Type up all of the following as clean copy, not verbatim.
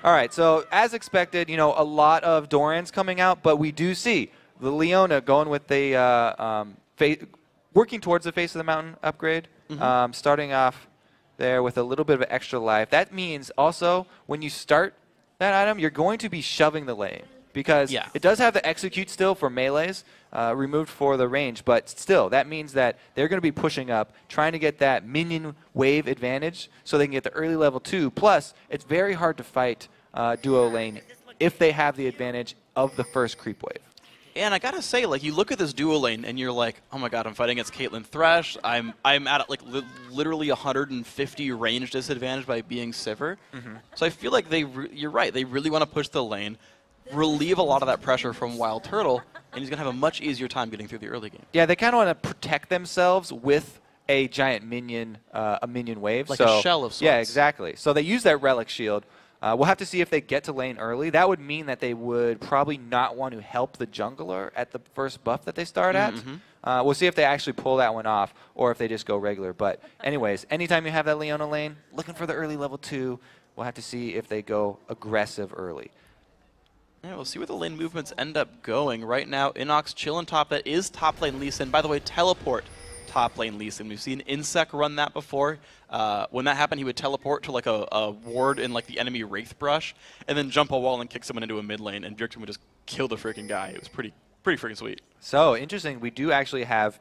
All right, so as expected, you know, a lot of Dorans coming out, but we do see the Leona going with the working towards the face of the mountain upgrade, starting off there with a little bit of extra life. That means also when you start that item, you're going to be shoving the lane because it does have the execute still for melees, removed for the range, but still, that means that they're going to be pushing up, trying to get that minion wave advantage so they can get the early level 2. Plus, it's very hard to fight duo lane if they have the advantage of the first creep wave. And I gotta say, like, you look at this duo lane and you're like, oh my god, I'm fighting against Caitlyn Thresh. I'm at like literally 150 range disadvantage by being Sivir. So I feel like you're right. They really want to push the lane, relieve a lot of that pressure from Wild Turtle, and he's gonna have a much easier time getting through the early game. Yeah, they kind of want to protect themselves with a giant minion, a minion wave, like a shell of sorts. Yeah, exactly. So they use that relic shield. We'll have to see if they get to lane early. That would mean that they would probably not want to help the jungler at the first buff that they start at. We'll see if they actually pull that one off or if they just go regular. But anyways, anytime you have that Leona lane, looking for the early level 2, we'll have to see if they go aggressive early. Yeah, we'll see where the lane movements end up going. Right now, Inox chilling top. That is top lane Lee Sin. By the way, teleport top lane Lee Sin. We've seen Insec run that before. When that happened, he would teleport to like a ward in like the enemy Wraith Brush, and then jump a wall and kick someone into a mid lane, and Bjergsen would just kill the freaking guy. It was pretty freaking sweet. So interesting. We do actually have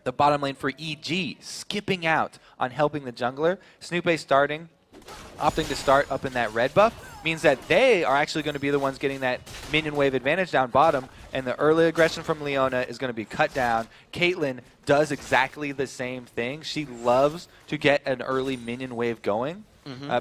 the bottom lane for EG skipping out on helping the jungler. Snoopy starting, opting to start up in that red buff, means that they are actually going to be the ones getting that minion wave advantage down bottom, and the early aggression from Leona is going to be cut down. Caitlyn does exactly the same thing. She loves to get an early minion wave going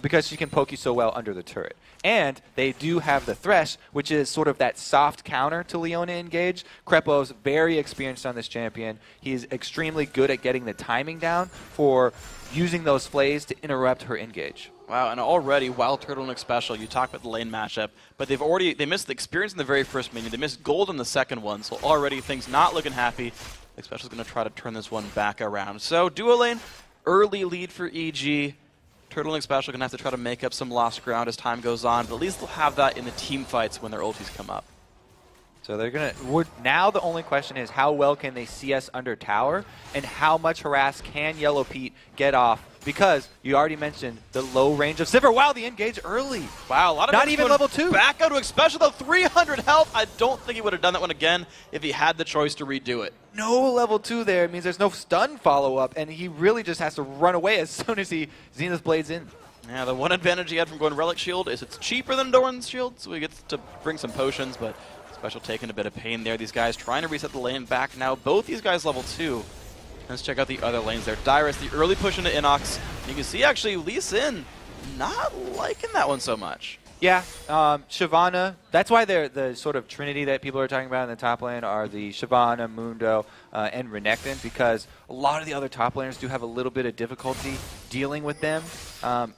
because she can poke you so well under the turret. And they do have the Thresh, which is sort of that soft counter to Leona engage. Krepo's very experienced on this champion. He's extremely good at getting the timing down for using those flays to interrupt her engage. Wow, and already Wild Turtle and Special, you talk about the lane matchup, but they missed the experience in the very first minion. They missed gold in the second one, so already things not looking happy. Special's going to try to turn this one back around. So duo lane, early lead for EG. Turtle and Special are going to have to try to make up some lost ground as time goes on, but at least they'll have that in the team fights when their ultis come up. So they're going to, now the only question is how well can they CS under tower and how much harass can Yellow Pete get off, because you already mentioned the low range of Sivir. Wow, the engage early. Wow, a lot of not even level 2. Back out to Special though, 300 health. I don't think he would have done that one again if he had the choice to redo it. No level 2 there. It means there's no stun follow-up, and he really just has to run away as soon as he Zenith Blades in. Yeah, the one advantage he had from going Relic Shield is it's cheaper than Doran's Shield, so he gets to bring some potions, but Special taking a bit of pain there. These guys trying to reset the lane back now. Both these guys level 2. Let's check out the other lanes there. Dyrus, the early push into Inox. You can see actually Lee Sin not liking that one so much. Yeah, Shyvana, that's why they're the sort of trinity that people are talking about in the top lane are the Shyvana, Mundo, and Renekton, because a lot of the other top laners do have a little bit of difficulty dealing with them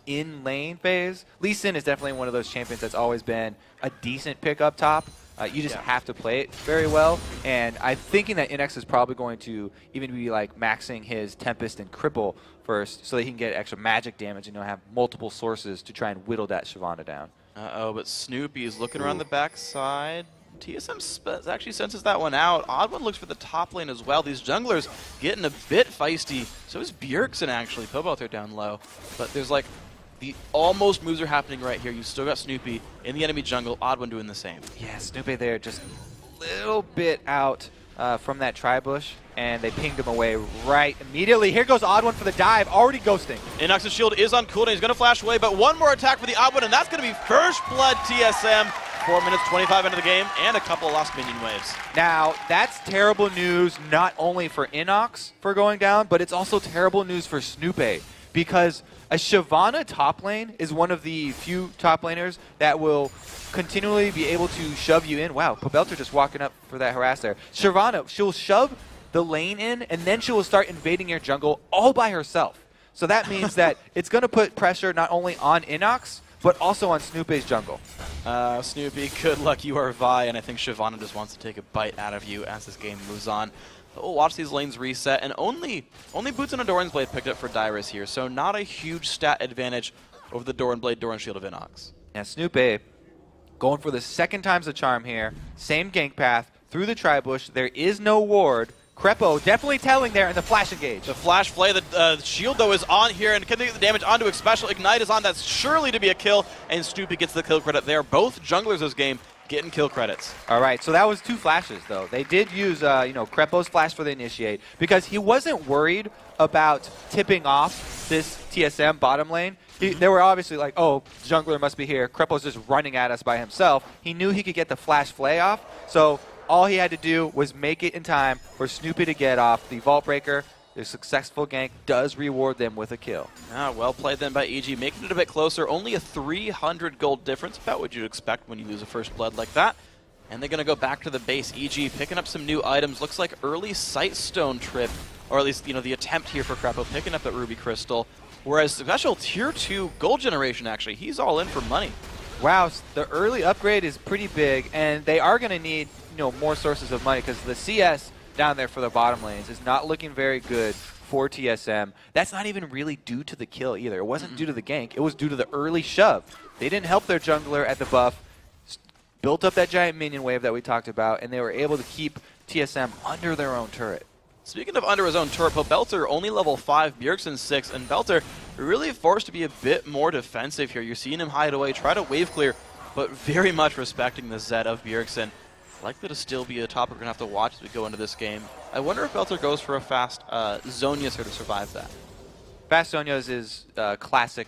in lane phase. Lee Sin is definitely one of those champions that's always been a decent pick up top. You just have to play it very well, and I'm thinking that Inex is probably going to even be like maxing his Tempest and Cripple first so that he can get extra magic damage and have multiple sources to try and whittle that Shyvana down. Uh-oh, but Snoopy is looking around the backside. TSM actually senses that one out. Odd One looks for the top lane as well. These junglers getting a bit feisty. So is Bjergsen actually. Both are down low. But there's like the almost moves are happening right here. You still got Snoopy in the enemy jungle. Odd One doing the same. Yeah, Snoopy there just a little bit out from that tri-bush, and they pinged him away right immediately. Here goes Odd One for the dive, already ghosting. Inox's shield is on cooldown. He's going to flash away, but one more attack for the Odd One, and that's going to be first blood TSM. 4 minutes 25 into the game, and a couple of lost minion waves. Now, that's terrible news not only for Inox for going down, but it's also terrible news for Snoopy, because a Shyvana top lane is one of the few top laners that will continually be able to shove you in. Wow, Pobelter just walking up for that harass there. Shyvana, she'll shove the lane in, and then she will start invading your jungle all by herself. So that means that it's going to put pressure not only on Inox, but also on Snoopy's jungle. Snoopy, good luck. You are Vi, and I think Shyvana just wants to take a bite out of you as this game moves on. But we'll watch these lanes reset, and only Boots and a Doran's Blade picked up for Dyrus here, so not a huge stat advantage over the Doran Blade, Doran Shield of Inox. Now Snoopy going for the second time's the charm here. Same gank path through the tri-bush. There is no ward. Krepo definitely telling there in the flash engage. The flash play, the shield though is on here, and can they get the damage onto Xpecial? Ignite is on, that's surely to be a kill, and Snoopy gets the kill credit there. Both junglers this game getting kill credits. All right, so that was 2 flashes though. They did use, Krepo's flash for the initiate because he wasn't worried about tipping off this TSM bottom lane. They were obviously like, oh, jungler must be here. Krepo's just running at us by himself. He knew he could get the flash flay off, so all he had to do was make it in time for Snoopy to get off the Vault Breaker. The successful gank does reward them with a kill. Well played then by EG, making it a bit closer. Only a 300 gold difference, about what you'd expect when you lose a first blood like that. And they're going to go back to the base. EG picking up some new items. Looks like early Sightstone trip, or at least the attempt here for Krepo, picking up that Ruby Crystal. Whereas special tier 2 gold generation, actually, he's all in for money. Wow, the early upgrade is pretty big, and they are going to need more sources of money because the CS down there for the bottom lanes is not looking very good for TSM. That's not even really due to the kill either. It wasn't due to the gank. It was due to the early shove. They didn't help their jungler at the buff, built up that giant minion wave that we talked about, and they were able to keep TSM under their own turret. Speaking of under his own turret, Belter only level 5, Bjergsen 6, and Belter really forced to be a bit more defensive here. You're seeing him hide away, try to wave clear, but very much respecting the Zed of Bjergsen. Likely to still be a topic we're going to have to watch as we go into this game. I wonder if Belter goes for a fast Zhonya's here to survive that. Fast Zhonya's is a classic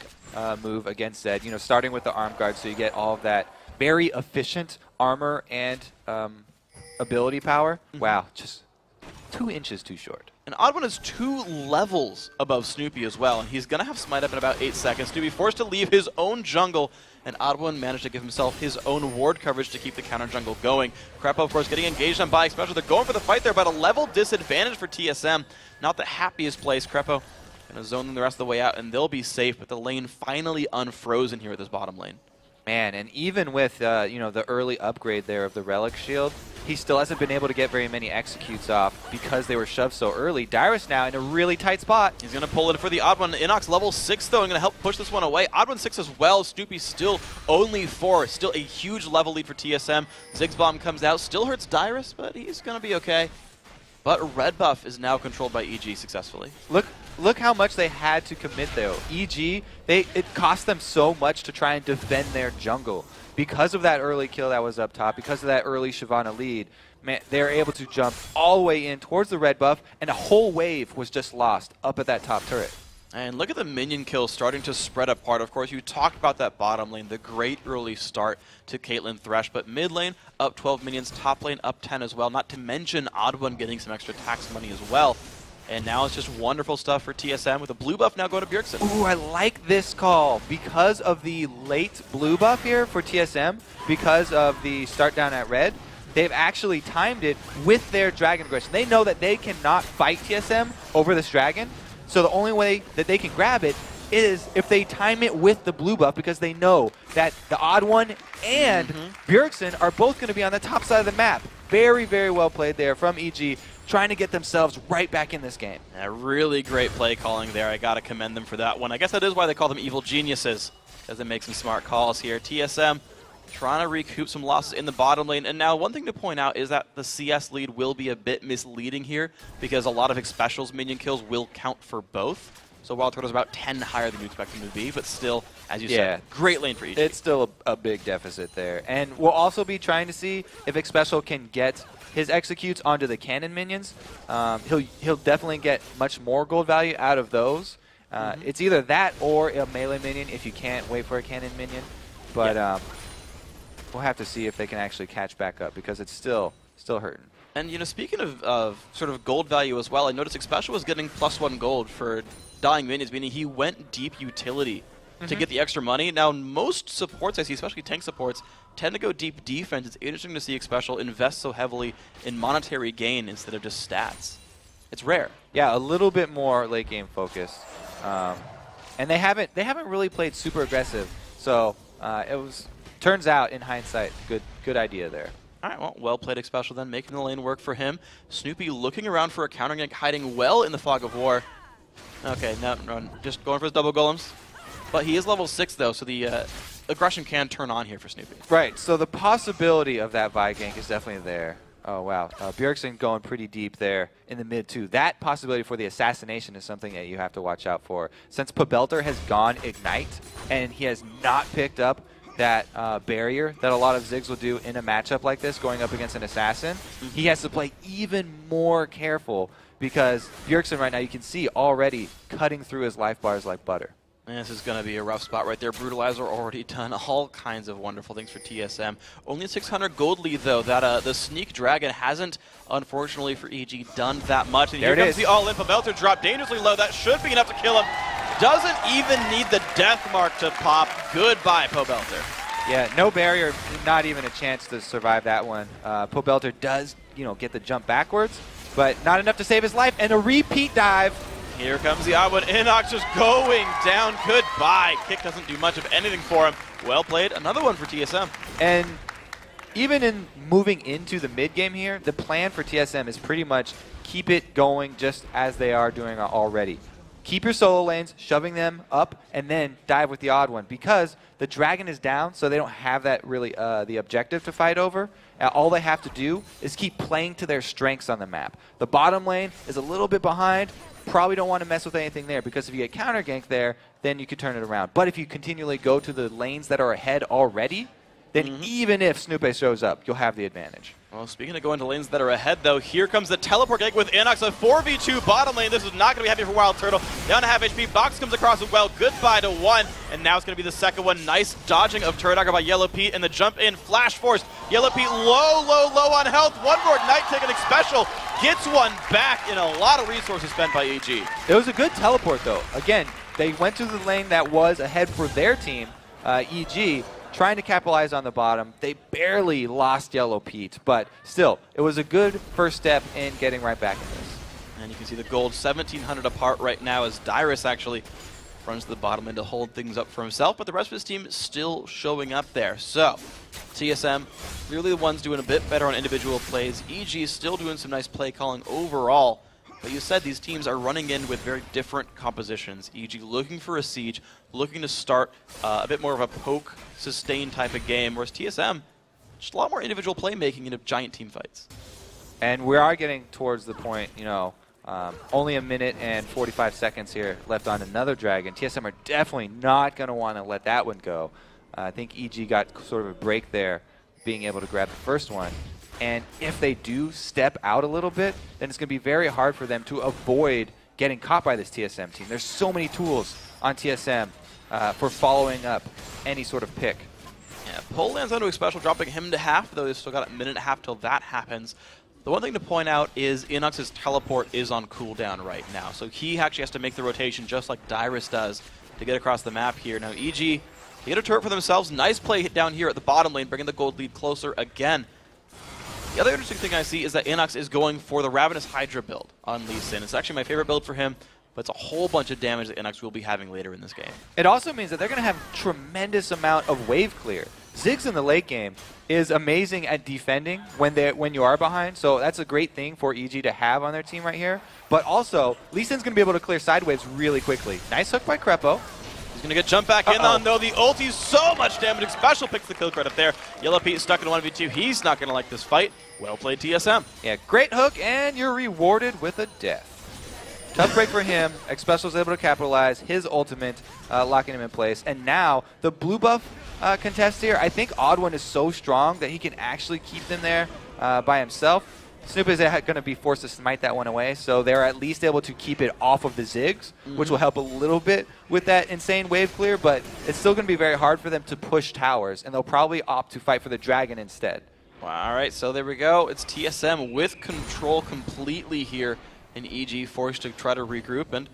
move against Zed, starting with the arm guard so you get all of that very efficient armor and ability power. Wow, just 2 inches too short. And Odd1 is 2 levels above Snoopy as well, and he's going to have Smite up in about 8 seconds. Snoopy forced to leave his own jungle, and Odd1 managed to give himself his own ward coverage to keep the counter jungle going. Krepo, of course, getting engaged on by Xpecial. They're going for the fight there, but a level disadvantage for TSM. Not the happiest place. Krepo going to zone them the rest of the way out, and they'll be safe, but the lane finally unfrozen here with this bottom lane. Man, and even with the early upgrade there of the Relic Shield, he still hasn't been able to get very many executes off because they were shoved so early. Dyrus now in a really tight spot. He's going to pull in for the Odd1. Inox level 6, though, and going to help push this one away. Odd1 6 as well. Snoopy still only 4. Still a huge level lead for TSM. Ziggs Bomb comes out. Still hurts Dyrus, but he's going to be okay. But red buff is now controlled by EG successfully. Look how much they had to commit, though. EG, it cost them so much to try and defend their jungle. Because of that early kill that was up top, because of that early Shyvana lead, man, they're able to jump all the way in towards the red buff, and a whole wave was just lost up at that top turret. And look at the minion kills starting to spread apart. Of course, you talked about that bottom lane, the great early start to Caitlyn Thresh, but mid lane up 12 minions, top lane up 10 as well, not to mention Odd1 getting some extra tax money as well. And now it's just wonderful stuff for TSM with a blue buff now going to Bjergsen. Ooh, I like this call because of the late blue buff here for TSM, because of the start down at red. They've actually timed it with their dragon aggression. They know that they cannot fight TSM over this dragon, so the only way that they can grab it is if they time it with the blue buff, because they know that the Odd1 and Bjergsen are both going to be on the top side of the map. Very, very well played there from EG, trying to get themselves right back in this game. Yeah, really great play calling there. I got to commend them for that one. I guess that is why they call them evil geniuses, because they make some smart calls here. TSM trying to recoup some losses in the bottom lane. And now one thing to point out is that the CS lead will be a bit misleading here, because a lot of Xpecial's minion kills will count for both. So Wild Turtle's about 10 higher than you expect him to be, but still, as you said, great lane for EG. It's still a big deficit there. And we'll also be trying to see if Xpecial can get his executes onto the cannon minions. He'll definitely get much more gold value out of those. It's either that or a melee minion if you can't wait for a cannon minion. But we'll have to see if they can actually catch back up, because it's still hurting. And speaking of sort of gold value as well, I noticed Xpecial was getting +1 gold for dying minions, meaning he went deep utility to get the extra money. Now, most supports I see, especially tank supports, tend to go deep defense. It's interesting to see Xpecial invest so heavily in monetary gain instead of just stats. It's rare. Yeah, a little bit more late game focused, and they haven't really played super aggressive. So turns out in hindsight, good idea there. All right, well played Xpecial then, making the lane work for him. Snoopy looking around for a counter gank, hiding well in the fog of war. Okay, no, just going for his double golems. But he is level 6 though, so the aggression can turn on here for Snoopy. Right, so the possibility of that Vi gank is definitely there. Oh, wow. Bjergsen going pretty deep there in the mid, too. That possibility for the assassination is something that you have to watch out for. Since Pobelter has gone Ignite, and he has not picked up that barrier that a lot of Ziggs will do in a matchup like this, going up against an assassin, he has to play even more careful because Bjergsen right now, you can see already cutting through his life bars like butter. And this is going to be a rough spot right there. Brutalizer already done all kinds of wonderful things for TSM. Only a 600 gold lead, though. That the Sneak Dragon hasn't, unfortunately for EG, done that much. And here comes the all-in. Pobelter drop dangerously low. That should be enough to kill him. Doesn't even need the death mark to pop. Goodbye, Pobelter. Yeah, no barrier, not even a chance to survive that one. Pobelter does, get the jump backwards, but not enough to save his life. And a repeat dive. Here comes the odd one. Inox just going down. Goodbye. Kick doesn't do much of anything for him. Well played. Another one for TSM. And even in moving into the mid game here, the plan for TSM is pretty much keep it going just as they are doing already. Keep your solo lanes, shoving them up, and then dive with the odd one. Because the dragon is down, so they don't have that really the objective to fight over. All they have to do is keep playing to their strengths on the map. The bottom lane is a little bit behind. Probably don't want to mess with anything there because if you get counter ganked there, then you could turn it around. But if you continually go to the lanes that are ahead already, then even if Snoopy shows up, you'll have the advantage. Well, speaking of going to lanes that are ahead, though, here comes the teleport gank with Inox, a 4v2 bottom lane. This is not going to be happy for Wild Turtle. Down to half HP. Box comes across as well. Goodbye to one. And now it's going to be the second one. Nice dodging of Turret Dagger by Yellow Pete. And the jump in. Flash Force. Yellow Pete low on health. One more Ignite ticketing special. Gets one back in a lot of resources spent by EG. It was a good teleport, though. Again, they went to the lane that was ahead for their team, EG, trying to capitalize on the bottom. They barely lost Yellow Pete, but still, it was a good first step in getting right back in this. And you can see the gold 1,700 apart right now as Dyrus actually runs to the bottom end to hold things up for himself, but the rest of his team is still showing up there. So, TSM, really the ones doing a bit better on individual plays. EG is still doing some nice play calling overall. But you said these teams are running in with very different compositions. EG looking for a siege, looking to start a bit more of a poke, sustain type of game, whereas TSM, just a lot more individual playmaking into giant team fights. And we are getting towards the point, only a minute and 45 seconds here left on another dragon. TSM are definitely not going to want to let that one go. I think EG got sort of a break there, being able to grab the first one. And if they do step out a little bit, then it's going to be very hard for them to avoid getting caught by this TSM team. There's so many tools on TSM for following up any sort of pick. Yeah, Pole lands onto a special, dropping him to half, though they've still got a minute and a half till that happens. The one thing to point out is Inox's teleport is on cooldown right now, so he actually has to make the rotation just like Dyrus does to get across the map here. Now EG, they get a turret for themselves. Nice play down here at the bottom lane, bringing the gold lead closer again. The other interesting thing I see is that Inox is going for the Ravenous Hydra build on Lee Sin. It's actually my favorite build for him, but it's a whole bunch of damage that Inox will be having later in this game. It also means that they're going to have tremendous amount of wave clear. Ziggs in the late game is amazing at defending when you are behind, so that's a great thing for EG to have on their team right here. But also, Lee Sin's going to be able to clear side waves really quickly. Nice hook by Krepo. He's going to get jumped back in on, though. The ulti's so much damage. Special picks the kill credit there. Yellow Pete stuck in 1v2. He's not going to like this fight. Well played, TSM. Yeah, great hook, and you're rewarded with a death. Tough break for him. Xpecial is able to capitalize his ultimate, locking him in place. And now, the blue buff contest here, I think Odd One is so strong that he can actually keep them there by himself. Snoop is going to be forced to smite that one away, so they're at least able to keep it off of the Ziggs, which will help a little bit with that insane wave clear, but it's still going to be very hard for them to push towers, and they'll probably opt to fight for the dragon instead. Well, all right, so there we go. It's TSM with control completely here, and EG forced to try to regroup, and,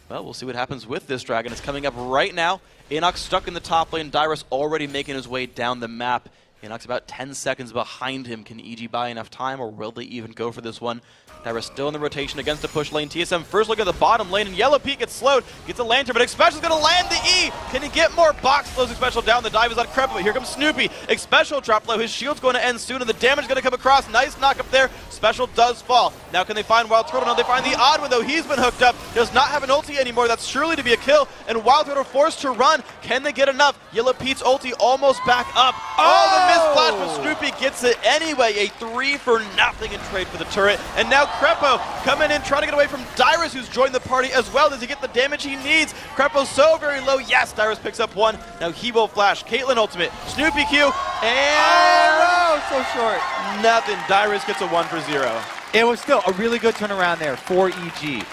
well, we'll see what happens with this dragon. It's coming up right now. Inox stuck in the top lane. Dyrus already making his way down the map Canucks about 10 seconds behind him. Can EG buy enough time, or will they even go for this one? Dyrus still in the rotation against a push lane. TSM first look at the bottom lane, and Yellow Peak gets slowed. Gets a lantern, but Xpecial's going to land the E. Can he get more box? Slows Xpecial down. The dive is on Crepa, but here comes Snoopy. Xpecial drop low. His shield's going to end soon, and the damage is going to come across. Nice knock up there. Special does fall. Now can they find Wild Turtle? No, they find the Odd One, though. He's been hooked up. Does not have an ulti anymore. That's surely to be a kill, and Wild Turtle forced to run. Can they get enough? Yellow Pete's ulti almost back up. Oh, the missed flash, but Snoopy gets it anyway. A 3-for-0 in trade for the turret. And now Crepo coming in, trying to get away from Dyrus, who's joined the party as well. Does he get the damage he needs? Crepo's so very low. Yes, Dyrus picks up one. Now he will flash. Caitlyn ultimate. Snoopy Q. And oh, no, so short. Nothing. Dyrus gets a 1-for-0. It was still a really good turnaround there for EG.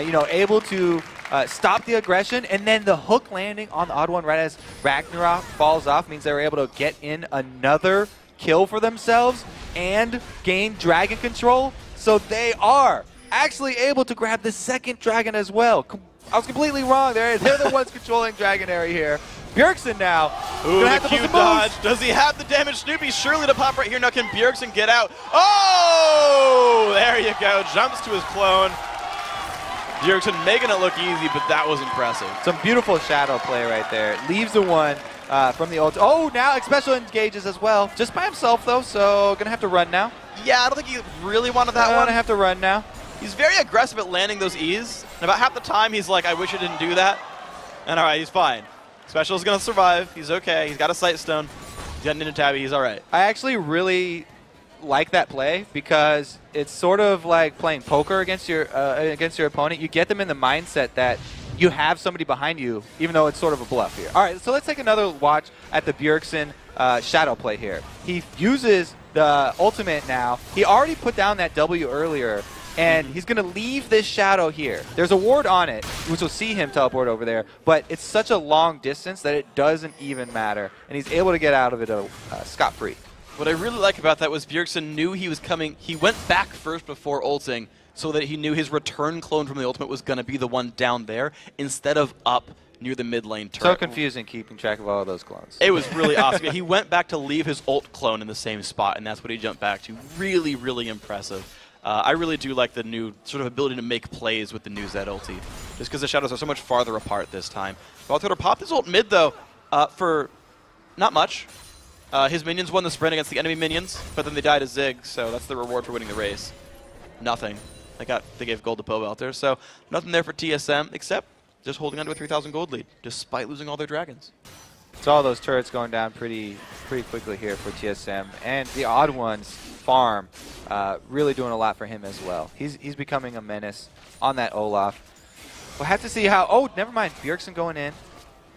You know, able to stop the aggression, and then the hook landing on the Odd One right as Ragnarok falls off means they were able to get in another kill for themselves and gain dragon control. So they are actually able to grab the second dragon as well. I was completely wrong. They're the ones controlling Dragon Area here. Bjergsen now. Ooh, the Q dodge. Does he have the damage? Snoopy surely to pop right here. Now can Bjergsen get out? Oh! There you go. Jumps to his clone. Bjergsen making it look easy, but that was impressive. Some beautiful shadow play right there. Leaves the one from the ult. Oh, now Xpecial engages as well. Just by himself, though, so going to have to run now. Yeah, I don't think he really wanted that one. Going to have to run now. He's very aggressive at landing those E's. And about half the time, he's like, I wish I didn't do that. And all right, he's fine. Special's going to survive. He's okay. He's got a sight stone. He's got an Ninja Tabby. He's all right. I actually really like that play because it's sort of like playing poker against your opponent. You get them in the mindset that you have somebody behind you, even though it's sort of a bluff here. All right, so let's take another watch at the Bjergsen shadow play here. He uses the ultimate now. He already put down that W earlier, and he's going to leave this shadow here. There's a ward on it, which will see him teleport over there, but it's such a long distance that it doesn't even matter, and he's able to get out of it scot-free. What I really like about that was Bjergsen knew he was coming. He went back first before ulting so that he knew his return clone from the ultimate was going to be the one down there instead of up near the mid lane turret. So confusing keeping track of all of those clones. It was really awesome. He went back to leave his ult clone in the same spot, and that's what he jumped back to. Really, really impressive. I really do like the new sort of ability to make plays with the new Zed ulti, just because the shadows are so much farther apart this time. Baltoro popped his ult mid, though, for not much. His minions won the sprint against the enemy minions, but then they died to Zig, so that's the reward for winning the race. Nothing. They gave gold to Pobelter, so nothing there for TSM, except just holding on to a 3,000 gold lead, despite losing all their dragons. So all those turrets going down pretty quickly here for TSM, and the Odd One's farm really doing a lot for him as well. He's becoming a menace on that Olaf. We'll have to see how. Oh, never mind. Bjergsen going in.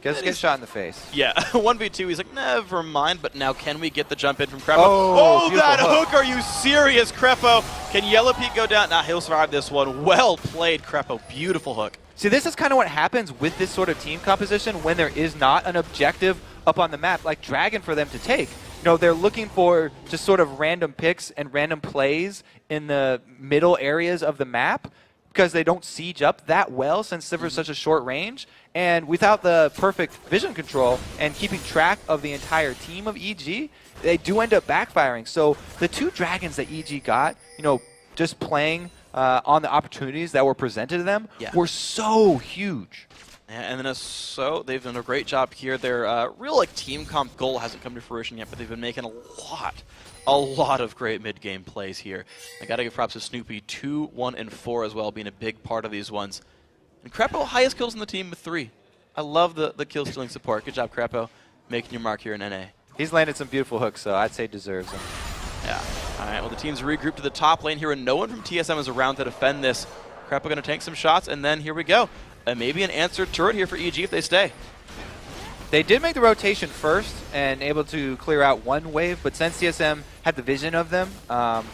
Gets shot in the face. Yeah, 1v2. He's like, never mind. But now, can we get the jump in from Crepo? Oh, that hook! Are you serious, Crepo? Can Yellow Peak go down? Nah, he'll survive this one. Well played, Crepo. Beautiful hook. See, this is kind of what happens with this sort of team composition when there is not an objective up on the map, like Dragon, for them to take. You know, they're looking for just sort of random picks and random plays in the middle areas of the map because they don't siege up that well since they're such a short range. And without the perfect vision control and keeping track of the entire team of EG, they do end up backfiring. So the two dragons that EG got, you know, just playing on the opportunities that were presented to them were so huge. And then they've done a great job here. Their real like team comp goal hasn't come to fruition yet, but they've been making a lot of great mid-game plays here. I got to give props to Snoopy, 2, 1, and 4 as well, being a big part of these ones. And Crepo, highest kills in the team with 3. I love the kill-stealing support. Good job, Crepo, making your mark here in NA. He's landed some beautiful hooks, so I'd say deserves them. Yeah. All right, well, the team's regrouped to the top lane here, and no one from TSM is around to defend this. Crepo going to tank some shots, and then here we go. Maybe an answered turret here for EG if they stay. They did make the rotation first and able to clear out one wave, but since TSM had the vision of them,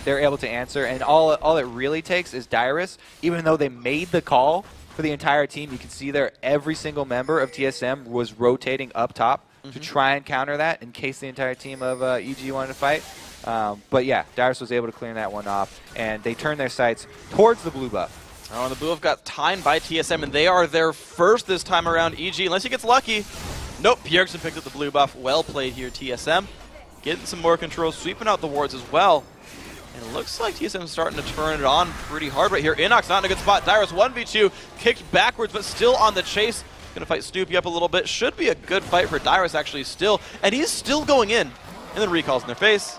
they're able to answer. And all it really takes is Dyrus. Even though they made the call for the entire team, you can see there every single member of TSM was rotating up top to try and counter that in case the entire team of EG wanted to fight. But yeah, Dyrus was able to clear that one off, and they turned their sights towards the blue buff. Oh, and the blue buff got timed by TSM, and they are there first this time around, EG, unless he gets lucky. Nope, Bjergsen picked up the blue buff. Well played here, TSM. getting some more control, sweeping out the wards as well. And it looks like TSM's starting to turn it on pretty hard right here. Inox not in a good spot. Dyrus 1v2, kicked backwards, but still on the chase. Going to fight Snoopy up a little bit. Should be a good fight for Dyrus actually still. And he's still going in. And then recalls in their face.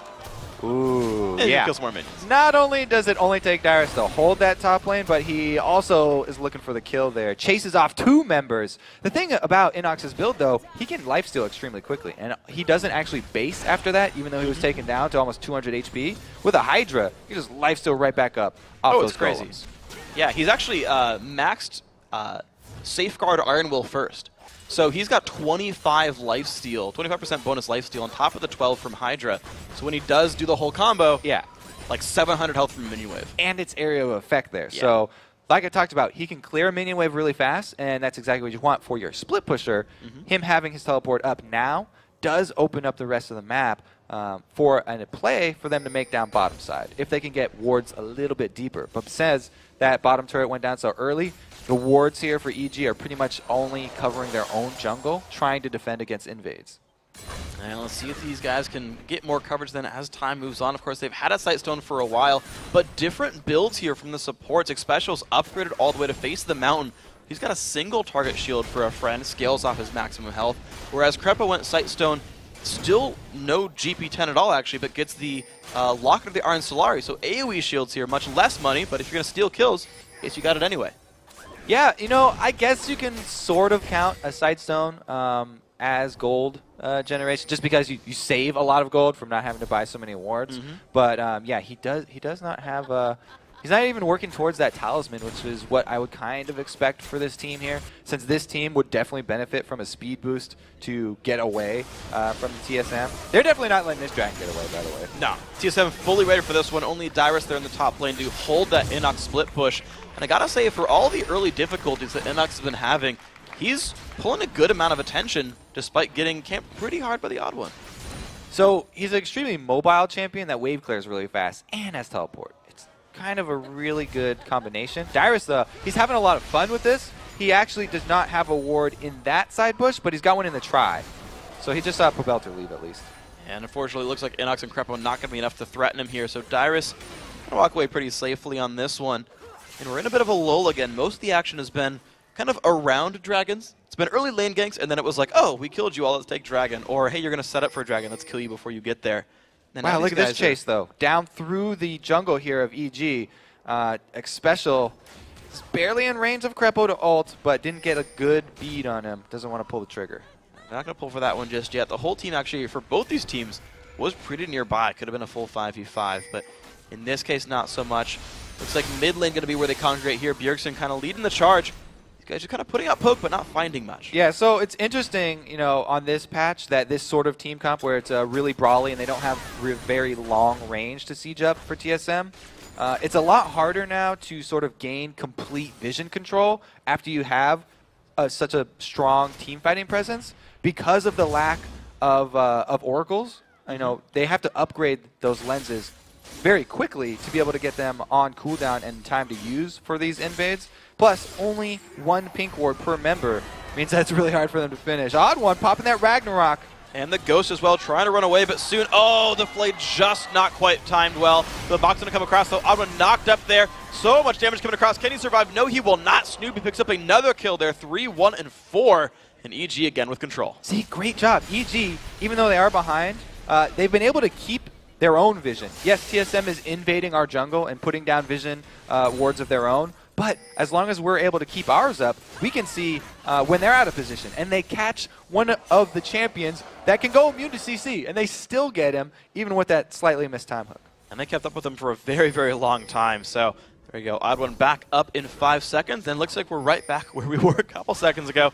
Ooh, and yeah. He kills some more minions. Not only does it only take Dyrus to hold that top lane, but he also is looking for the kill there. Chases off 2 members. The thing about Inox's build, though, he can lifesteal extremely quickly. And he doesn't actually base after that, even though he was taken down to almost 200 HP. With a Hydra, he just lifesteal right back up off those it's crazy. golems. Yeah, he's actually maxed Safeguard Iron Will first. So he's got 25 lifesteal, 25% bonus lifesteal on top of the 12 from Hydra. So when he does do the whole combo, yeah, like 700 health from Minion Wave. And it's area of effect there. Yeah. So like I talked about, he can clear a Minion Wave really fast, and that's exactly what you want for your split pusher. Him having his teleport up now does open up the rest of the map for a play for them to make down bottom side, if they can get wards a little bit deeper. But says that bottom turret went down so early, the wards here for EG are pretty much only covering their own jungle, trying to defend against invades. And let's see if these guys can get more coverage then as time moves on. Of course, they've had a Sightstone for a while, but different builds here from the supports. Xpecial's upgraded all the way to face the mountain. He's got a single target shield for a friend, scales off his maximum health, whereas Krepo went Sightstone, still no GP10 at all actually, but gets the Locket of the Iron Solari. So AoE shields here, much less money, but if you're going to steal kills, I guess you got it anyway. Yeah, you know, I guess you can sort of count a Sightstone as gold generation, just because you save a lot of gold from not having to buy so many awards. But yeah, he does not have he's not even working towards that talisman, which is what I would kind of expect for this team here, since this team would definitely benefit from a speed boost to get away from the TSM. They're definitely not letting this dragon get away, by the way. No, TSM fully ready for this one. Only Dyrus there in the top lane to hold that Inox split push. And I gotta say, for all the early difficulties that Inox has been having, he's pulling a good amount of attention despite getting camped pretty hard by the odd one. So he's an extremely mobile champion that wave clears really fast and has teleport. It's kind of a really good combination. Dyrus, though, he's having a lot of fun with this. He actually does not have a ward in that side bush, but he's got one in the try. So he just saw Pobelter leave at least. And unfortunately, it looks like Inox and Krepo not going to be enough to threaten him here. So Dyrus going to walk away pretty safely on this one. And we're in a bit of a lull again. Most of the action has been kind of around dragons. It's been early lane ganks, and then it was like, oh, we killed you all, let's take dragon. Or, hey, you're going to set up for a dragon, let's kill you before you get there. And wow, look at this chase, though. Down through the jungle here of EG. Xpecial is barely in range of Krepo to ult, but didn't get a good bead on him. Doesn't want to pull the trigger. Not going to pull for that one just yet. The whole team, actually, for both these teams, was pretty nearby. Could have been a full 5v5, but in this case, not so much. Looks like mid lane going to be where they congregate here. Bjergsen kind of leading the charge. These guys are kind of putting out poke, but not finding much. Yeah, so it's interesting, you know, on this patch that this sort of team comp where it's really brawly and they don't have very long range to siege up for TSM. It's a lot harder now to sort of gain complete vision control after you have such a strong team fighting presence because of the lack of oracles. You know, they have to upgrade those lenses very quickly to be able to get them on cooldown and time to use for these invades. Plus, only one pink ward per member means that's really hard for them to finish. Odd one popping that Ragnarok. And the Ghost as well, trying to run away, but soon, oh, the Flay just not quite timed well. The box going to come across, though. Odd one knocked up there. So much damage coming across. Can he survive? No, he will not. Snoopy picks up another kill there, 3, 1, and 4. And EG again with control. See, great job. EG, even though they are behind, they've been able to keep their own vision. Yes, TSM is invading our jungle and putting down vision wards of their own, but as long as we're able to keep ours up, we can see when they're out of position. And they catch one of the champions that can go immune to CC, and they still get him, even with that slightly missed time hook. And they kept up with him for a very, very long time. So there you go. Odd one back up in 5 seconds. And looks like we're right back where we were a couple seconds ago.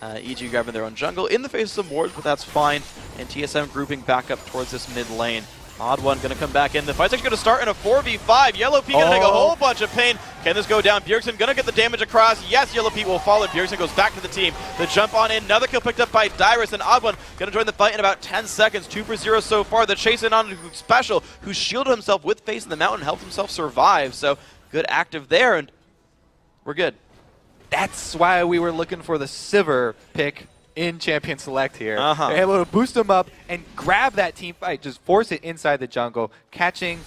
EG grabbing their own jungle in the face of some wards, but that's fine. And TSM grouping back up towards this mid lane. Odd one going to come back in. The fight's actually going to start in a 4v5. Yellow Pete going to take a whole bunch of pain. Can this go down? Bjergsen going to get the damage across. Yes, Yellow Pete will fall, and Bjergsen goes back to the team. The jump on in. Another kill picked up by Dyrus, and Odd one going to join the fight in about 10 seconds. 2 for 0 so far. The chase in on Xpecial, who shielded himself with face in the mountain, helped himself survive. So good active there, and we're good. That's why we were looking for the Sivir pick in Champion Select here. They're able to boost them up and grab that team fight, just force it inside the jungle, catching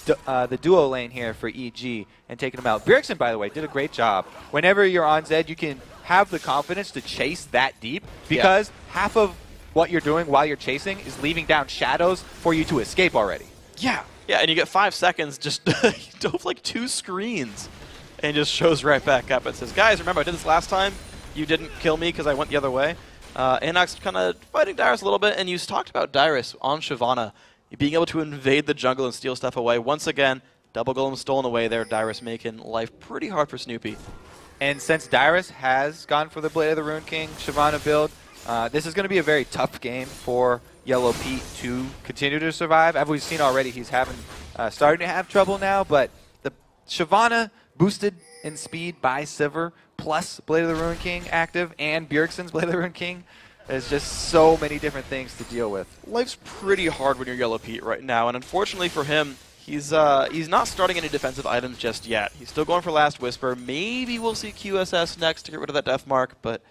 the duo lane here for EG and taking them out. Bjergsen, by the way, did a great job. Whenever you're on Zed, you can have the confidence to chase that deep because half of what you're doing while you're chasing is leaving down shadows for you to escape already. Yeah, and you get 5 seconds, just dove like 2 screens, and just shows right back up and says, guys, remember I did this last time? You didn't kill me because I went the other way. Inox kind of fighting Dyrus a little bit, and you talked about Dyrus on Shyvana being able to invade the jungle and steal stuff away. Once again, double golem stolen away there. Dyrus making life pretty hard for Snoopy. And since Dyrus has gone for the Blade of the Ruined King Shyvana build, this is going to be a very tough game for Yellow Pete to continue to survive. As we've seen already, he's starting to have trouble now, but the Shyvana boosted in speed by Sivir, plus Blade of the Ruined King active, and Bjergsen's Blade of the Ruined King. There's just so many different things to deal with. Life's pretty hard when you're Yellow Pete right now, and unfortunately for him, he's not starting any defensive items just yet. He's still going for Last Whisper. Maybe we'll see QSS next to get rid of that death mark, but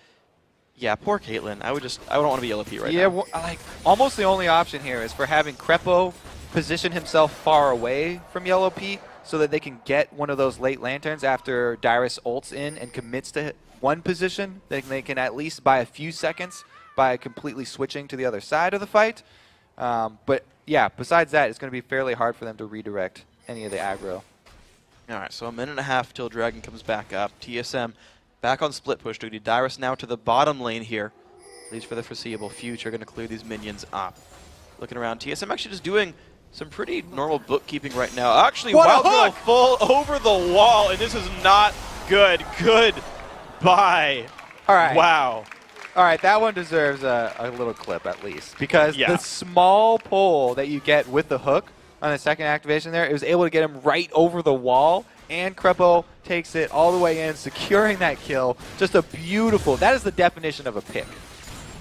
yeah, poor Caitlyn. I don't want to be Yellow Pete right now. Yeah, well, like almost the only option here is for having Krepo position himself far away from Yellow Pete so that they can get one of those late lanterns after Dyrus ults in and commits to one position. They can at least buy a few seconds by completely switching to the other side of the fight. But yeah, besides that, it's going to be fairly hard for them to redirect any of the aggro. All right, so a minute and a half till Dragon comes back up. TSM back on split push duty. Dyrus now to the bottom lane here, at least for the foreseeable future. Going to clear these minions up. Looking around, TSM actually just doing some pretty normal bookkeeping right now. Actually, Wild Girl full over the wall, and this is not good. Goodbye. All right. Wow. All right, that one deserves a little clip at least, because the small pull that you get with the hook on the second activation there, it was able to get him right over the wall, and Krepo takes it all the way in, securing that kill. Just a beautiful, that is the definition of a pick.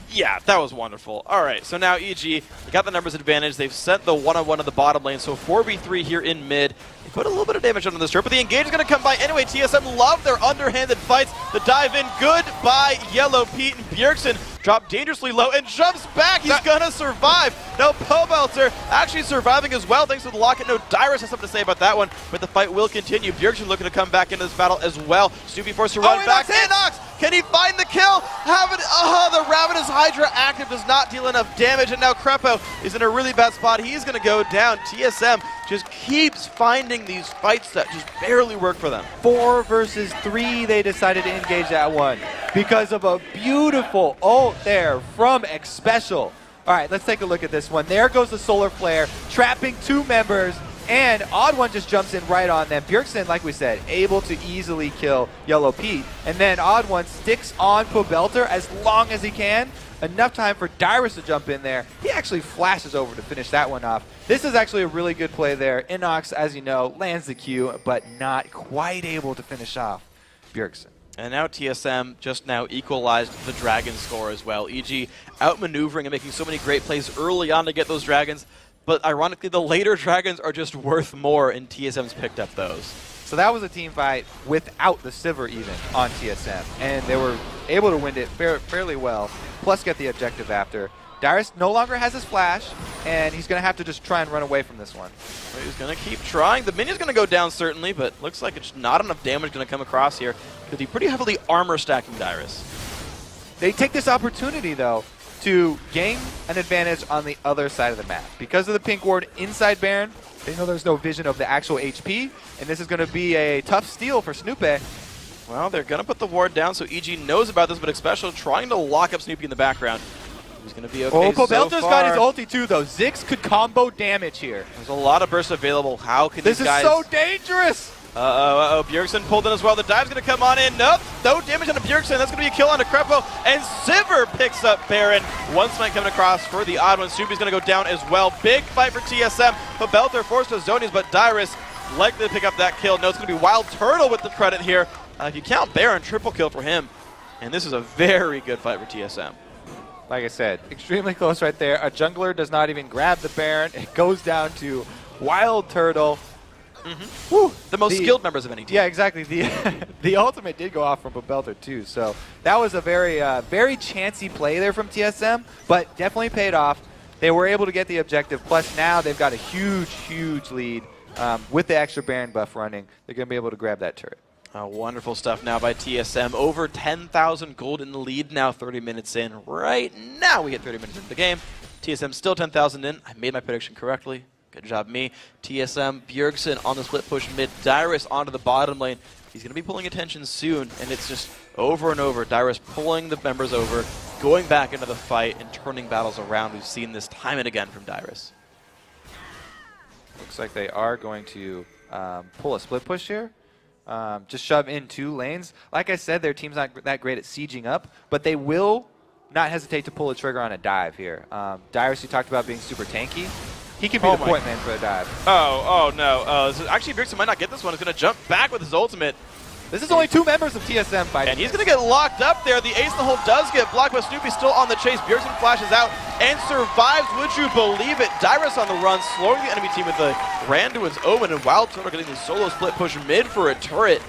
Yeah, that was wonderful. All right, so now EG, they got the numbers advantage. They've sent the one-on-one in the bottom lane, so 4v3 here in mid. They put a little bit of damage onto this turret, but the engage is going to come by anyway. TSM love their underhanded fights. The dive in, good by Yellow Pete, and Bjergsen dropped dangerously low and jumps back. He's going to survive. Now Pobelter actually surviving as well thanks to the locket. No, Dyrus has something to say about that one, but the fight will continue. Bjergsen looking to come back into this battle as well. Snoopy forced to run back. Inox, can he find the kill? The Ravenous Hydra active does not deal enough damage, and now Krepo is in a really bad spot. He's going to go down. TSM just keeps finding these fights that just barely work for them. 4 versus 3, they decided to engage that one because of a beautiful ult there from Xpecial. All right, let's take a look at this one. There goes the Solar Flare, trapping 2 members, and Odd One just jumps in right on them. Bjergsen, like we said, able to easily kill Yellow Pete, and then Odd One sticks on Pobelter as long as he can. Enough time for Dyrus to jump in there. He actually flashes over to finish that one off. This is actually a really good play there. Inox, as you know, lands the Q, but not quite able to finish off Bjergsen. And now TSM just now equalized the Dragon score as well. EG outmaneuvering and making so many great plays early on to get those Dragons, but ironically the later Dragons are just worth more, and TSM's picked up those. So that was a team fight without the Sivir even on TSM, and they were able to win it fairly well, plus get the objective after. Dyrus no longer has his flash, and he's going to have to just try and run away from this one. Well, he's going to keep trying. The minion's going to go down certainly, but looks like it's not enough damage going to come across here. Could be pretty heavily armor stacking Dyrus. They take this opportunity, though, to gain an advantage on the other side of the map. Because of the pink ward inside Baron, they know there's no vision of the actual HP, and this is going to be a tough steal for Snoopy. Well, they're going to put the ward down, so EG knows about this, but Xpecial trying to lock up Snoopy in the background. He's going to be okay Pobelter's got his ulti too, though. Ziggs could combo damage here. There's a lot of bursts available. How can these guys... This is so dangerous! Bjergsen pulled in as well. The dive's going to come on in. Nope, no damage on the Bjergsen. That's going to be a kill on the Krepo. And Sivir picks up Baron. One smite coming across for the Odd One. Snoopy's going to go down as well. Big fight for TSM. Pobelter forced to Zonies, but Dyrus likely to pick up that kill. No, it's going to be Wild Turtle with the credit here. If you count Baron, triple kill for him. And this is a very good fight for TSM. Like I said, extremely close right there. A jungler does not even grab the Baron. It goes down to Wild Turtle. Woo, The most skilled members of any team. Yeah, exactly. The ultimate did go off from Babelter too, so that was a very very chancy play there from TSM, but definitely paid off. They were able to get the objective. Plus now they've got a huge lead with the extra Baron buff running. They're going to be able to grab that turret. Wonderful stuff now by TSM. Over 10,000 gold in the lead now, 30 minutes in. Right now we get 30 minutes into the game. TSM still 10,000 in. I made my prediction correctly. Good job, me. TSM, Bjergsen on the split push mid. Dyrus onto the bottom lane. He's going to be pulling attention soon, and it's just over and over. Dyrus pulling the members over, going back into the fight, and turning battles around. We've seen this time and again from Dyrus. Looks like they are going to pull a split push here. Just shove in 2 lanes. Like I said, their team's not that great at sieging up, but they will not hesitate to pull a trigger on a dive here. Dyrus, you talked about being super tanky. He could be the point man for a dive. Oh no. Actually, Bjergsen might not get this one. He's going to jump back with his ultimate. This is only 2 members of TSM fighting. And he's going to get locked up there. The ace in the hole does get blocked, but Snoopy still on the chase. Bjergsen flashes out and survives. Would you believe it? Dyrus on the run, slowing the enemy team with the Randuin's Omen, and Wild Turtle getting the solo split push mid for a turret.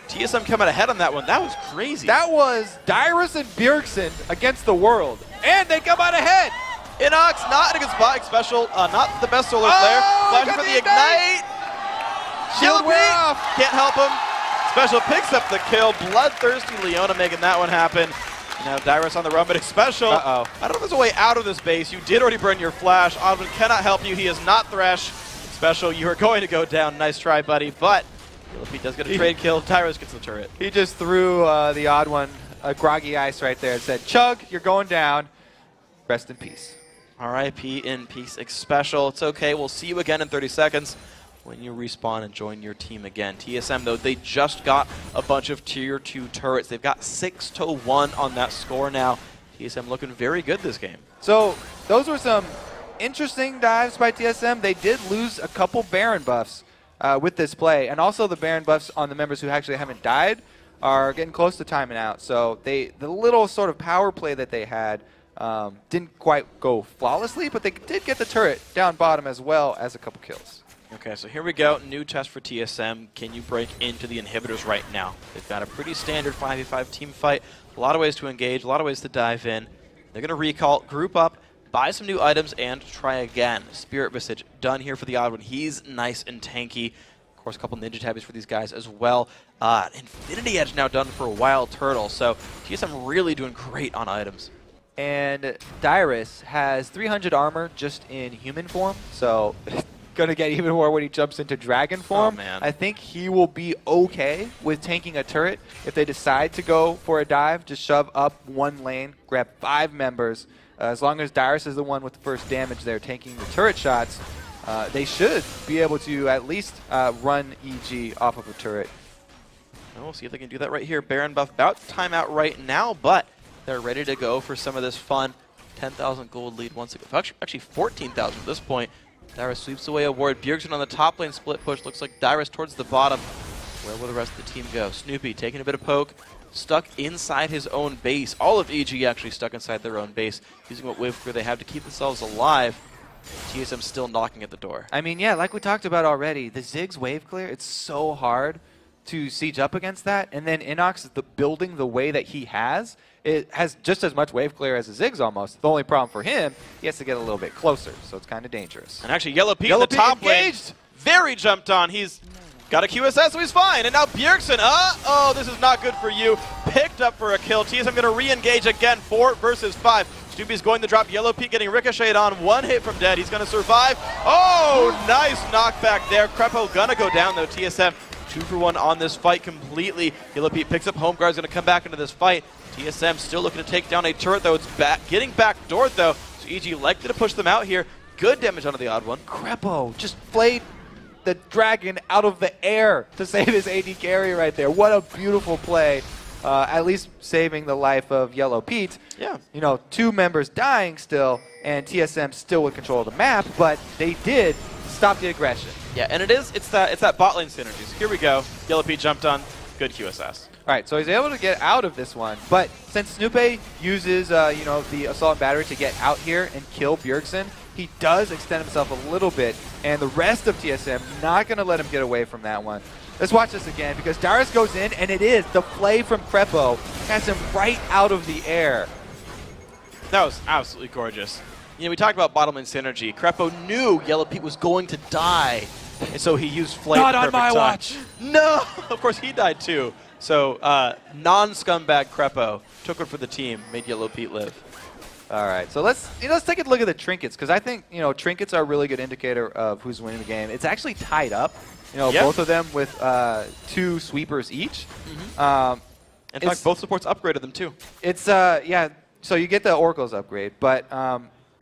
TSM coming ahead on that one. That was crazy. That was Dyrus and Bjergsen against the world. And they come out ahead. Inox not in a good spot. Special, not the best solar player. Flashing for the ignite. Shield wear off. Can't help him. Special picks up the kill. Bloodthirsty Leona making that one happen. Now Dyrus on the run, but Special. I don't know if there's a way out of this base. You did already burn your flash. Odwin cannot help you. He is not Thresh. Special, you are going to go down. Nice try, buddy. But he does get a trade kill. Dyrus gets the turret. He just threw the odd one, a groggy ice right there and said, Chug, you're going down. Rest in peace. R.I.P. in peace, Special. It's okay. We'll see you again in 30 seconds when you respawn and join your team again. TSM, though, they just got a bunch of Tier 2 turrets. They've got 6-1 on that score now. TSM looking very good this game. So those were some interesting dives by TSM. They did lose a couple Baron buffs with this play, and also the Baron buffs on the members who actually haven't died are getting close to timing out. So the little sort of power play that they had didn't quite go flawlessly, but they did get the turret down bottom as well as a couple kills. Okay, so here we go. New test for TSM. Can you break into the inhibitors right now? They've got a pretty standard 5v5 team fight. A lot of ways to engage, a lot of ways to dive in. They're going to recall, group up, buy some new items, and try again. Spirit Visage done here for the odd one. He's nice and tanky. Of course, a couple Ninja Tabbies for these guys as well. Infinity Edge now done for Wild Turtle. So TSM really doing great on items. And Dyrus has 300 armor just in human form, so going to get even more when he jumps into dragon form. Oh, man. I think he will be okay with tanking a turret if they decide to go for a dive. Just shove up 1 lane, grab 5 members. As long as Dyrus is the one with the first damage there tanking the turret shots, they should be able to at least run EG off of a turret. We'll see if they can do that right here. Baron buff about to time out right now, but they're ready to go for some of this fun. 10,000 gold lead once again. Actually 14,000 at this point. Dyrus sweeps away a ward. Bjergsen on the top lane split push. Looks like Dyrus towards the bottom. Where will the rest of the team go? Snoopy taking a bit of poke. Stuck inside his own base. All of EG actually stuck inside their own base. Using what wave clear they have to keep themselves alive. TSM still knocking at the door. I mean, yeah, like we talked about already, the Ziggs wave clear, it's so hard to siege up against that. And then Inox, building the way that he has, it has just as much wave clear as a Ziggs almost. The only problem for him, he has to get a little bit closer, so it's kind of dangerous. And actually, Yellow Pete in the top lane, very jumped on. He's got a QSS, so he's fine. And now Bjergsen, oh, this is not good for you. Picked up for a kill. TSM going to re-engage again, 4 versus 5. Snoopy's going to drop Yellow Pete, getting ricocheted on. 1 hit from dead. He's going to survive. Oh, nice knockback there. Crepo going to go down, though. TSM 2 for 1 on this fight completely. Yellow Pete picks up home guard, is going to come back into this fight. TSM still looking to take down a turret, though. It's getting backdoored, though. So EG likely to push them out here. Good damage onto the odd one. Crepo just played the dragon out of the air to save his AD carry right there. What a beautiful play. At least saving the life of Yellow Pete. Yeah. You know, 2 members dying still, and TSM still with control of the map, but they did stop the aggression. Yeah, and it's that bot lane synergy. So here we go. Yellow Pete jumped on. Good QSS. All right, so he's able to get out of this one, but since Snoopy uses, you know, the assault and battery to get out here and kill Bjergsen, he does extend himself a little bit, and the rest of TSM not going to let him get away from that one. Let's watch this again, because Darius goes in, and it is the play from Crepo has him right out of the air. That was absolutely gorgeous. You know, we talked about bottom lane synergy. Crepo knew Yellow Pete was going to die, and so he used Flame. Not on my watch. No! Of course, he died too. So, non-scumbag Crepo took one for the team, made Yellow Pete live. All right, so let's take a look at the trinkets, because I think, you know, trinkets are a really good indicator of who's winning the game. It's actually tied up, you know, both of them with 2 sweepers each. In fact, both supports upgraded them too. It's yeah, so you get the Oracle's upgrade, but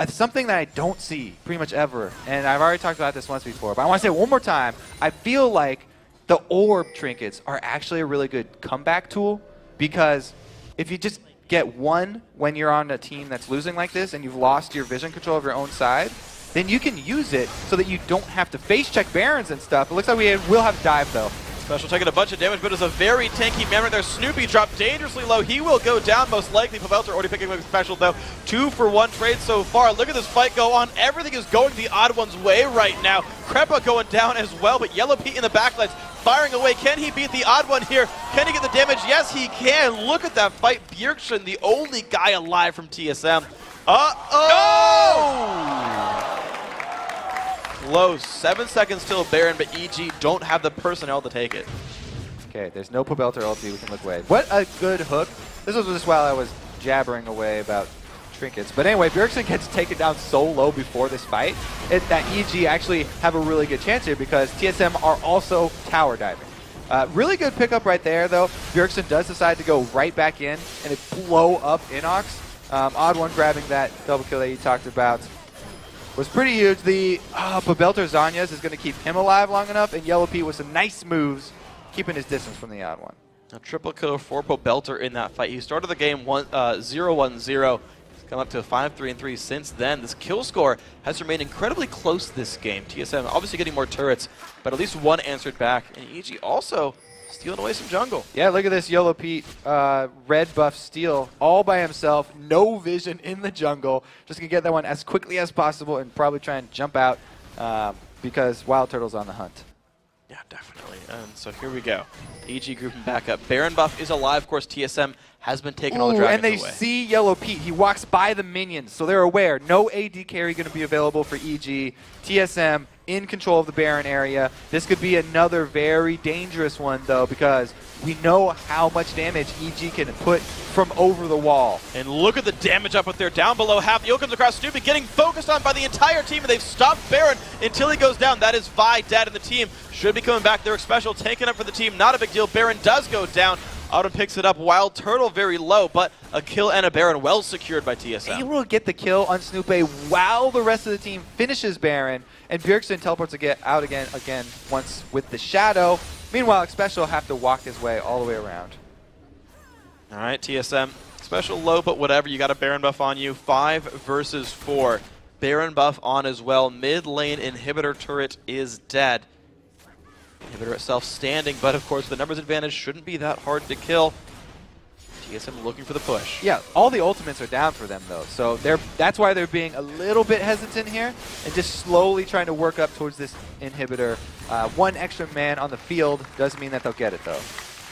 it's something that I don't see pretty much ever, and I've already talked about this once before, but I want to say it one more time. I feel like the orb trinkets are actually a really good comeback tool, because if you just get one when you're on a team that's losing like this and you've lost your vision control of your own side, then you can use it so that you don't have to face check Barons and stuff. It looks like we will have dive though. Special taking a bunch of damage, but it's a very tanky man right there. Snoopy dropped dangerously low. He will go down most likely. Pobelter already picking up Special though. 2-for-1 trade so far. Look at this fight go on. Everything is going the odd one's way right now. Crepa going down as well, but Yellow Pete in the backlines firing away. Can he beat the odd one here? Can he get the damage? Yes, he can. Look at that fight. Bjergsen, the only guy alive from TSM. Close. 7 seconds till Baron, but EG don't have the personnel to take it. Okay, there's no Pobelter ulti we can look away. What a good hook. This was just while I was jabbering away about trinkets. But anyway, Bjergsen gets taken down so low before this fight that EG actually have a really good chance here, because TSM are also tower diving. Really good pickup right there, though. Bjergsen does decide to go right back in, and it blow up Inox. Odd one grabbing that double kill that you talked about was pretty huge. The Pobelter Zanyas is going to keep him alive long enough, and Yellow Pete with some nice moves, keeping his distance from the odd one. A triple kill for Pobelter in that fight. He started the game 0-1-0. Come up to 5-3-3 since then. This kill score has remained incredibly close this game. TSM obviously getting more turrets, but at least one answered back. And EG also stealing away some jungle. Yeah, look at this Yellow Pete red buff steal all by himself. No vision in the jungle. Just going to get that one as quickly as possible and probably try and jump out because Wild Turtle's on the hunt. Yeah, definitely. And so here we go. EG grouping back up. Baron buff is alive. Of course, TSM has been taking all the dragons away. And they see Yellow Pete. He walks by the minions, so they're aware. No AD carry going to be available for EG. TSM in control of the Baron area. This could be another very dangerous one, though, because we know how much damage EG can put from over the wall. And look at the damage up there. Down below half. The ult comes across. Snoopy getting focused on by the entire team, and they've stopped Baron until he goes down. That is Vi, dead, and the team should be coming back. They're special, taking up for the team. Not a big deal. Baron does go down. Autumn picks it up. Wild Turtle very low, but a kill and a Baron well secured by TSM. Able to get the kill on Snoopy while the rest of the team finishes Baron, and Bjergsen teleports to get out again once with the Shadow. Meanwhile, Special have to walk his way all the way around. All right, TSM. Special low, but whatever. You got a Baron buff on you. 5 versus 4. Baron buff on as well. Mid lane inhibitor turret is dead. Inhibitor itself standing, but of course the numbers advantage shouldn't be that hard to kill. TSM looking for the push. Yeah, all the ultimates are down for them though, so that's why they're being a little bit hesitant here and just slowly trying to work up towards this inhibitor. One extra man on the field does mean that they'll get it though.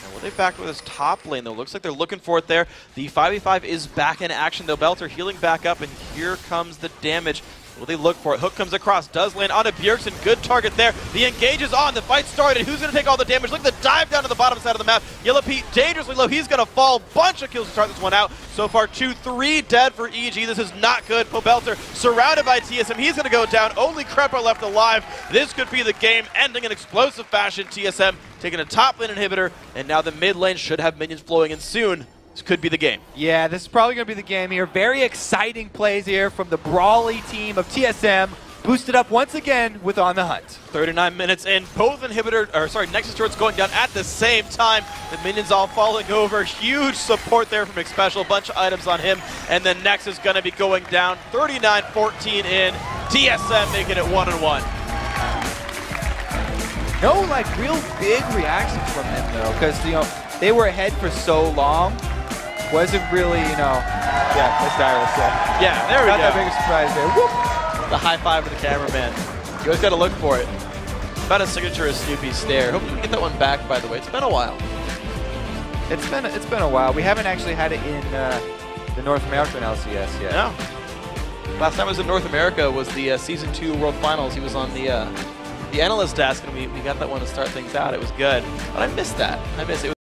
And will they back with this top lane though? Looks like they're looking for it there. The 5v5 is back in action though. Belter healing back up, and here comes the damage. Will they look for it? Hook comes across, does land onto Bjergsen. Good target there. The engage is on. The fight started. Who's going to take all the damage? Look at the dive down to the bottom side of the map. Yellow Pete dangerously low. He's going to fall. Bunch of kills to start this one out. So far, 2-3 dead for EG. This is not good. Pobelter surrounded by TSM. He's going to go down. Only Crepa left alive. This could be the game ending in explosive fashion. TSM taking a top lane inhibitor, and now the mid lane should have minions flowing in soon. This could be the game. Yeah, this is probably going to be the game here. Very exciting plays here from the brawly team of TSM. Boosted up once again with On the Hunt. 39 minutes in, both Nexus turrets going down at the same time. The minions all falling over. Huge support there from McSpecial. Bunch of items on him. And then Nexus going to be going down. 39-14 in. TSM making it 1-1. No, like, real big reactions from him, though, because, you know, they were ahead for so long. Wasn't really, you know, yeah, that's Dyrus. Yeah, there we Not go. that big a surprise there. Whoop. The high five of the cameraman. You always got to look for it. About a signature of Snoopy's stare. Hopefully we get that one back, by the way. It's been a while. It's been a while. We haven't actually had it in the North American LCS yet. No. Last time I was in North America was the Season 2 World Finals. He was on the analyst desk, and we got that one to start things out. It was good. But I missed that. I missed it.